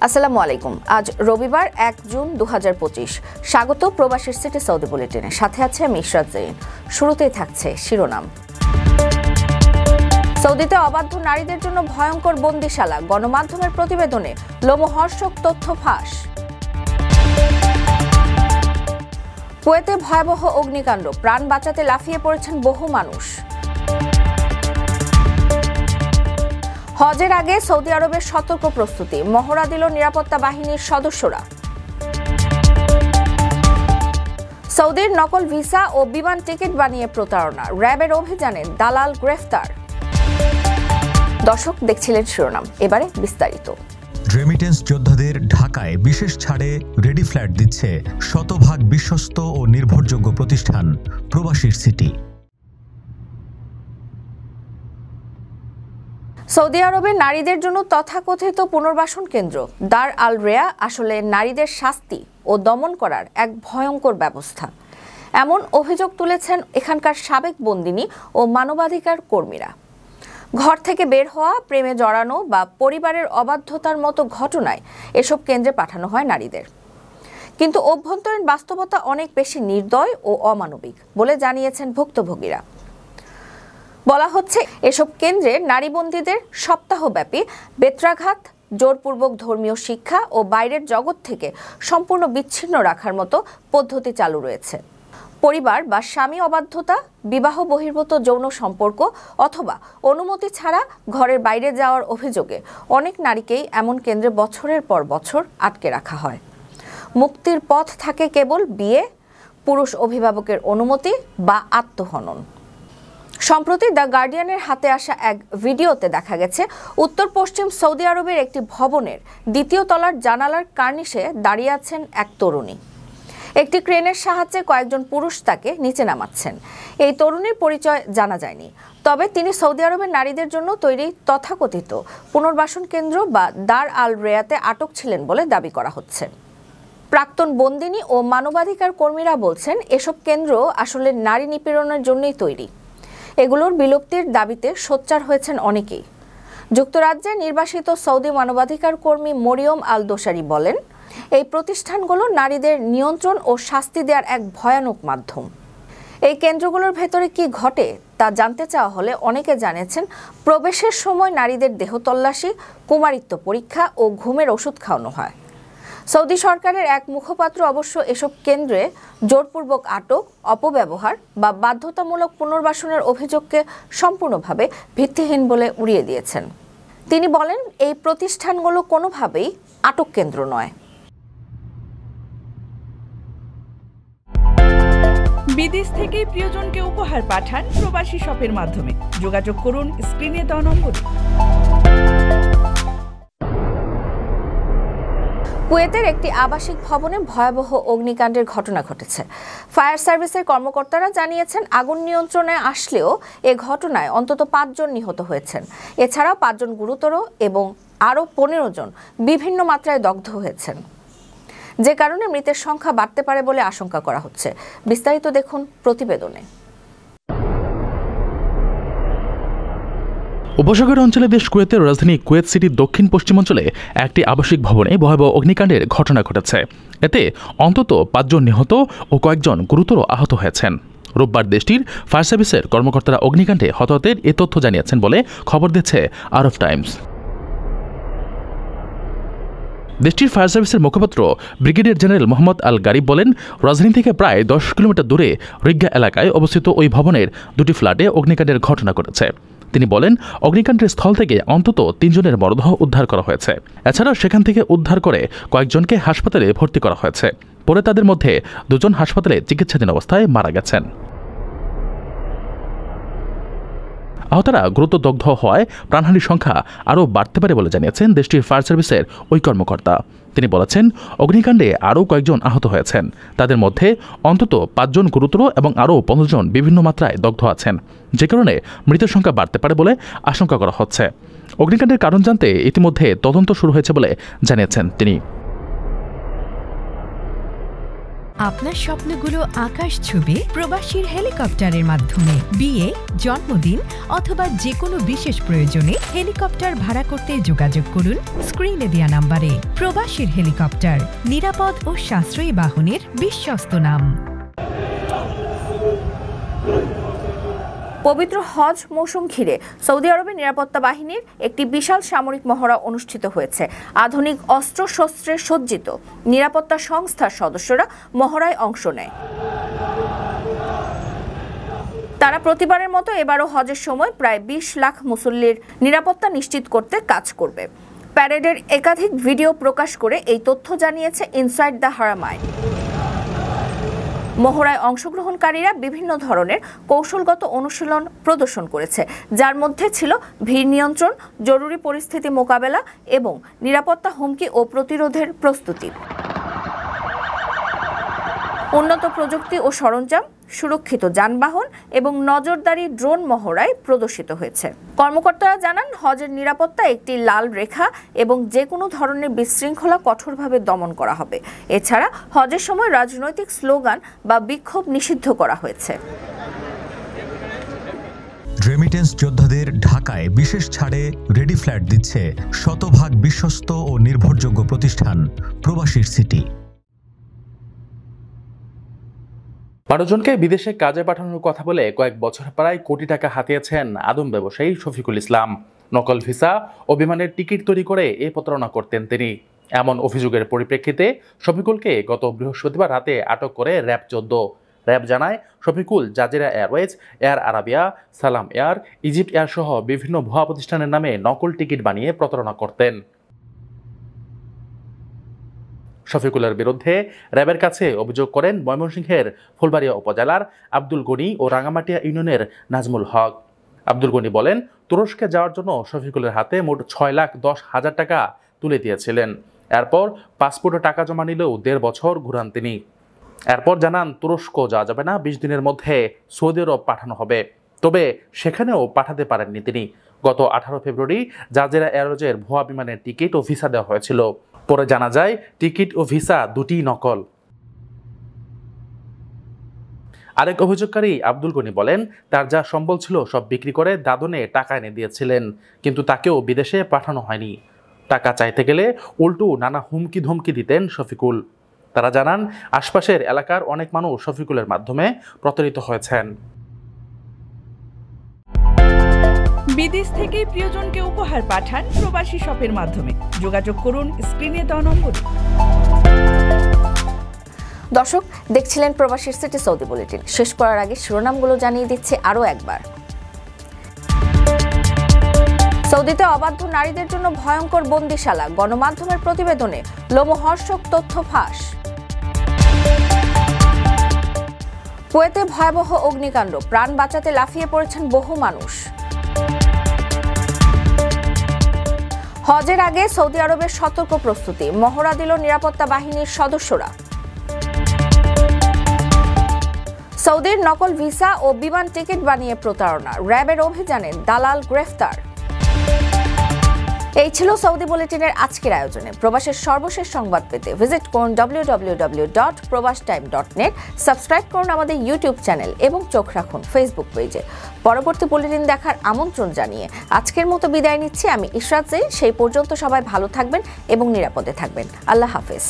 আসসালামু আলাইকুম। আজ রবিবার 1 জুন 2025। স্বাগত প্রবাসীর সিটি সৌদি বুলেটিনে। সাথে আছে আমি ইশরাত জারিন। শুরুতেই থাকছে শিরোনাম। সৌদিতে অবাধ্য নারীদের জন্য ভয়ঙ্কর বন্দিশালা, গণমাধ্যমের প্রতিবেদনে লোমহর্ষক তথ্য ফাঁস। কুয়েতে ভয়াবহ অগ্নিকাণ্ড, প্রাণ বাঁচাতে লাফিয়ে পড়েছেন বহু মানুষ। হজের আগে সৌদি আরবের সতর্ক প্রস্তুতি, মহড়া দিল নিরাপত্তা বাহিনীর সদস্যরা। সৌদির নকল ভিসা ও বিমান টিকিট বানিয়ে প্রতারণা, র্যাবের অভিযানে দালাল গ্রেফতার। দর্শক, দেখছিলেন শিরোনাম, এবারে বিস্তারিত। রেমিটেন্স যোদ্ধাদের ঢাকায় বিশেষ ছাড়ে রেডি ফ্ল্যাট দিচ্ছে শতভাগ বিশ্বস্ত ও নির্ভরযোগ্য প্রতিষ্ঠান প্রবাসীর সিটি। সৌদি আরবে নারীদের জন্য তথাকথিত পুনর্বাসন কেন্দ্র দার আল রেয়া আসলে নারীদের শাস্তি ও দমন করার এক ভয়ঙ্কর ব্যবস্থা, এমন অভিযোগ তুলেছেন এখানকার সাবেক বন্দিনী ও মানবাধিকার কর্মীরা। ঘর থেকে বের হওয়া, প্রেমে জড়ানো বা পরিবারের অবাধ্যতার মতো ঘটনায় এসব কেন্দ্রে পাঠানো হয় নারীদের। কিন্তু অভ্যন্তরীণ বাস্তবতা অনেক বেশি নির্দয় ও অমানবিক বলে জানিয়েছেন ভুক্তভোগীরা। বলা হচ্ছে, এসব কেন্দ্রে নারী বন্দীদের সপ্তাহব্যাপী বেত্রাঘাত, জোরপূর্বক ধর্মীয় শিক্ষা ও বাইরের জগৎ থেকে সম্পূর্ণ বিচ্ছিন্ন রাখার মতো পদ্ধতি চালু রয়েছে। পরিবার বা স্বামী অবাধ্যতা, বিবাহ বহির্ভূত যৌন সম্পর্ক অথবা অনুমতি ছাড়া ঘরের বাইরে যাওয়ার অভিযোগে অনেক নারীকেই এমন কেন্দ্রে বছরের পর বছর আটকে রাখা হয়। মুক্তির পথ থাকে কেবল বিয়ে, পুরুষ অভিভাবকের অনুমতি বা আত্মহনন। সম্প্রতি দ্য গার্ডিয়ানের হাতে আসা এক ভিডিওতে দেখা গেছে, উত্তর পশ্চিম সৌদি আরবের একটি ভবনের দ্বিতীয় তলার জানালার কার্নিশে দাঁড়িয়ে আছেন এক তরুণী। একটি ক্রেনের সাহায্যে কয়েকজন পুরুষ তাকে নিচে নামাচ্ছেন। এই তরুণীর পরিচয় জানা যায়নি, তবে তিনি সৌদি আরবের নারীদের জন্য তৈরি তথাকথিত পুনর্বাসন কেন্দ্র বা দার আল রেয়াতে আটক ছিলেন বলে দাবি করা হচ্ছে। প্রাক্তন বন্দিনী ও মানবাধিকার কর্মীরা বলছেন, এসব কেন্দ্র আসলে নারী নিপীড়নের জন্যই তৈরি। এগুলোর বিলুপ্তির দাবিতে সোচ্চার হয়েছেন অনেকেই। যুক্তরাজ্যে নির্বাসিত সৌদি মানবাধিকার কর্মী মরিয়ম আল দোসারি বলেন, এই প্রতিষ্ঠানগুলো নারীদের নিয়ন্ত্রণ ও শাস্তি দেওয়ার এক ভয়ানক মাধ্যম। এই কেন্দ্রগুলোর ভেতরে কি ঘটে তা জানতে চাওয়া হলে অনেকে জানিয়েছেন, প্রবেশের সময় নারীদের দেহ তল্লাশি, কুমারিত্ব পরীক্ষা ও ঘুমের ওষুধ খাওয়ানো হয়। সৌদি সরকারের এক মুখপাত্র অবশ্য এসব কেন্দ্রে জোরপূর্বক আটক, অপব্যবহার বা বাধ্যতামূলক পুনর্বাসনের অভিযোগকে সম্পূর্ণভাবে ভিত্তিহীন বলে উড়িয়ে দিয়েছেন। তিনি বলেন, এই প্রতিষ্ঠানগুলো কোনোভাবেই আটক কেন্দ্র নয়। বিদেশ থেকে প্রিয়জনকে উপহার পাঠান প্রবাসী শপের মাধ্যমে। যোগাযোগ করুন স্ক্রিনে দেওয়া নম্বরে। কুয়েতের একটি আবাসিক ভবনে ভয়াবহ অগ্নিকাণ্ডের ঘটনা ঘটেছে। ফায়ার সার্ভিসের কর্মকর্তারা জানিয়েছেন, আগুন নিয়ন্ত্রণে আসলেও এ ঘটনায় অন্তত 5 জন নিহত হয়েছেন। এছাড়াও 5 জন গুরুতর এবং আরও 15 জন বিভিন্ন মাত্রায় দগ্ধ হয়েছেন, যে কারণে মৃতের সংখ্যা বাড়তে পারে বলে আশঙ্কা করা হচ্ছে। বিস্তারিত দেখুন প্রতিবেদনে। উপসাগর অঞ্চলে দেশ কুয়েতের রাজধানী কুয়েত সিটির দক্ষিণ পশ্চিমাঞ্চলে একটি আবাসিক ভবনে ভয়াবহ অগ্নিকাণ্ডের ঘটনা ঘটেছে। এতে অন্তত 5 জন নিহত ও কয়েকজন গুরুতর আহত হয়েছেন। রোববার দেশটির ফায়ার সার্ভিসের কর্মকর্তারা অগ্নিকাণ্ডে হতাহতের এ তথ্য জানিয়েছেন বলে খবর দিচ্ছে আরব টাইমস। দেশটির ফায়ার সার্ভিসের মুখপাত্র ব্রিগেডিয়ার জেনারেল মোহাম্মদ আল গারিব বলেন, রাজধানী থেকে প্রায় 10 কিলোমিটার দূরে রিগ্গা এলাকায় অবস্থিত ওই ভবনের 2টি ফ্ল্যাটে অগ্নিকাণ্ডের ঘটনা ঘটেছে। তিনি বলেন, অগ্নিকাণ্ডের স্থল থেকে অন্তত 3 জনের মরদেহ উদ্ধার করা হয়েছে। এছাড়াও সেখান থেকে উদ্ধার করে কয়েকজনকে হাসপাতালে ভর্তি করা হয়েছে। পরে তাদের মধ্যে 2 জন হাসপাতালে চিকিৎসাধীন অবস্থায় মারা গেছেন। আহতরা গুরুতর দগ্ধ হওয়ায় প্রাণহানির সংখ্যা আরও বাড়তে পারে বলে জানিয়েছেন দেশটির ফায়ার সার্ভিসের ওই কর্মকর্তা। তিনি বলেছেন, অগ্নিকাণ্ডে আরও কয়েকজন আহত হয়েছেন। তাদের মধ্যে অন্তত 5 জন গুরুতর এবং আরও 15 জন বিভিন্ন মাত্রায় দগ্ধ আছেন, যে কারণে মৃতের সংখ্যা বাড়তে পারে বলে আশঙ্কা করা হচ্ছে। অগ্নিকাণ্ডের কারণ জানতে ইতিমধ্যে তদন্ত শুরু হয়েছে বলে জানিয়েছেন তিনি। আপনার স্বপ্নগুলো আকাশ ছুবে প্রবাসীর হেলিকপ্টারের মাধ্যমে। বিয়ে, জন্মদিন অথবা যে কোনো বিশেষ প্রয়োজনে হেলিকপ্টার ভাড়া করতে যোগাযোগ করুন স্ক্রিনে দেয়া নাম্বারে। প্রবাসীর হেলিকপ্টার, নিরাপদ ও সাশ্রয়ী বাহনের বিশ্বস্ত নাম। পবিত্র হজ মৌসুম ঘিরে সৌদি আরবের নিরাপত্তা বাহিনীর একটি বিশাল সামরিক মহড়া অনুষ্ঠিত হয়েছে। আধুনিক অস্ত্রশস্ত্রে সজ্জিত নিরাপত্তা সংস্থার সদস্যরা মহড়ায় অংশ নেয়। তারা প্রতিবারের মতো এবারও হজের সময় প্রায় 20 লাখ মুসল্লির নিরাপত্তা নিশ্চিত করতে কাজ করবে। প্যারেডের একাধিক ভিডিও প্রকাশ করে এই তথ্য জানিয়েছে ইনসাইড দ্য হারামাইন। মহড়ায় অংশগ্রহণকারীরা বিভিন্ন ধরনের কৌশলগত অনুশীলন প্রদর্শন করেছে, যার মধ্যে ছিল ভিড় নিয়ন্ত্রণ, জরুরি পরিস্থিতি মোকাবেলা এবং নিরাপত্তা হুমকি ও প্রতিরোধের প্রস্তুতি। উন্নত প্রযুক্তি ও সরঞ্জাম, সুরক্ষিত যানবাহন এবং নজরদারি ড্রোন মহড়ায় প্রদর্শিত হয়েছে। কর্মকর্তারা জানান, হজের নিরাপত্তা একটি লাল রেখা এবং যে কোনো ধরনের বিশৃঙ্খলা কঠোরভাবে দমন করা হবে। এছাড়া হজের সময় রাজনৈতিক স্লোগান বা বিক্ষোভ নিষিদ্ধ করা হয়েছে। রেমিটেন্স যোদ্ধাদের ঢাকায় বিশেষ ছাড়ে রেডি ফ্ল্যাট দিচ্ছে শতভাগ বিশ্বস্ত ও নির্ভরযোগ্য প্রতিষ্ঠান প্রবাসীর সিটি। মানুষজনকে বিদেশে কাজে পাঠানোর কথা বলে কয়েক বছর প্রায় কোটি টাকা হাতিয়েছেন আদম ব্যবসায়ী শফিকুল ইসলাম। নকল ভিসা ও বিমানের টিকিট তৈরি করে এই প্রতারণা করতেন তিনি। এমন অভিযোগের পরিপ্রেক্ষিতে শফিকুলকে গত বৃহস্পতিবার রাতে আটক করে র্যাব 14। র্যাব জানায়, Shafiqul Jazeera Airways, Air Arabia, Salam Air, Egypt Air সহ বিভিন্ন ভুয়া প্রতিষ্ঠানের নামে নকল টিকিট বানিয়ে প্রতারণা করতেন। শফিকুলের বিরুদ্ধে র্যাবের কাছে অভিযোগ করেন ময়মনসিংহের ফুলবাড়িয়া উপজেলার আব্দুল গনি ও রাঙামাটিয়া ইউনিয়নের নাজমুল হক। আব্দুল গনি বলেন, তুরস্কে যাওয়ার জন্য শফিকুলের হাতে মোট 6,10,000 টাকা তুলে দিয়েছিলেন। এরপর পাসপোর্টে টাকা জমা নিলেও 1.5 বছর ঘুরান তিনি। এরপর জানান, তুরস্ক যাওয়া যাবে না, 20 দিনের মধ্যে সৌদি আরব পাঠানো হবে। তবে সেখানেও পাঠাতে পারেননি তিনি। গত 18 ফেব্রুয়ারি জাজিরা এয়ারওয়েজের ভুয়া বিমানের টিকিট ও ভিসা দেওয়া হয়েছিল। পরে জানা যায় টিকিট ও ভিসা দুটিই নকল। আরেক অভিযোগকারী আব্দুল গনি বলেন, তার যা সম্বল ছিল সব বিক্রি করে দাদনে টাকা এনে দিয়েছিলেন, কিন্তু তাকেও বিদেশে পাঠানো হয়নি। টাকা চাইতে গেলে উল্টো নানা হুমকি ধমকি দিতেন শফিকুল। তারা জানান, আশপাশের এলাকার অনেক মানুষ শফিকুলের মাধ্যমে প্রতারিত হয়েছেন। বিদেশ থেকে প্রিয়জনকে উপহার পাঠান প্রবাসী শপের মাধ্যমে। যোগাযোগ করুন স্ক্রিনে দেওয়া নম্বরে। দর্শক দেখছিলেন প্রবাসীর সিটি সৌদি বুলেটিন। শেষ করার আগে শিরোনামগুলো জানিয়ে দিচ্ছি আরও একবার। সৌদিতে অবাধ্য নারীদের জন্য ভয়ঙ্কর বন্দিশালা, গণমাধ্যমের প্রতিবেদনে লোমহর্ষক তথ্য ফাঁস। কুয়েতে ভয়াবহ অগ্নিকাণ্ড, প্রাণ বাঁচাতে লাফিয়ে পড়েছেন বহু মানুষ। হজের আগে সৌদি আরবের সতর্ক প্রস্তুতি, মহড়া দিল নিরাপত্তা বাহিনীর সদস্যরা। সৌদির নকল ভিসা ও বিমান টিকিট বানিয়ে প্রতারণা, র্যাবের অভিযানে দালাল গ্রেফতার। এই ছিল সৌদি বুলেটিনের আজকের আয়োজনে। প্রবাসের সর্বশেষ সংবাদ পেতে ভিজিট করুন www.probastime.net, সাবস্ক্রাইব করুন আমাদের ইউটিউব চ্যানেল এবং চোখ রাখুন ফেসবুক পেজে। পরবর্তী বুলেটিন দেখার আমন্ত্রণ জানিয়ে আজকের মতো বিদায় নিচ্ছি আমি ইশরাত জেইন। সেই পর্যন্ত সবাই ভালো থাকবেন এবং নিরাপদে থাকবেন। আল্লাহ হাফেজ।